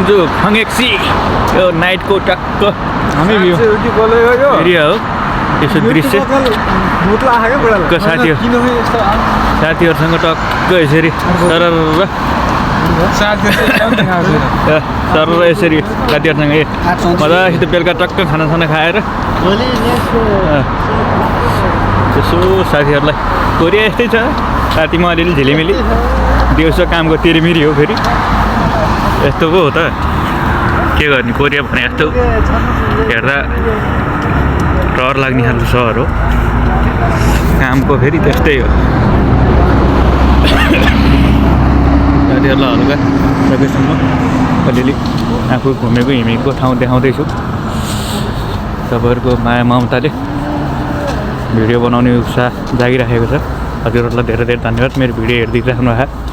सन्जु खङेक्सी यो नाइटको टक्क हामी भ्यू एरिया हो यसो दृश्य टक्क साथीहरूसँग टक्क यसरी सरर यसरी साथीहरूसँग मजासित बेलुका टक्क खानासाना खाएर यसो साथीहरूलाई कोरिया यस्तै छ साथीमा अलिअलि झिलिमिली दिउँसो कामको तिरिमिरी हो फेरि यस्तो पो हो त के गर्ने कोरिया भने यस्तो हेर्दा डर लाग्ने खालको सहर हो कामको फेरि त्यस्तै हो साथीहरूलाई हल्का सकेसम्म अलिअलि आफू घुमेको हिँडेको ठाउँ देखाउँदैछु तपाईँहरूको माया ममताले भिडियो बनाउने उत्साह जागिराखेको छ हजुरहरूलाई धेरै धेरै धन्यवाद मेरो भिडियो हेरिदिइराख्नु भयो।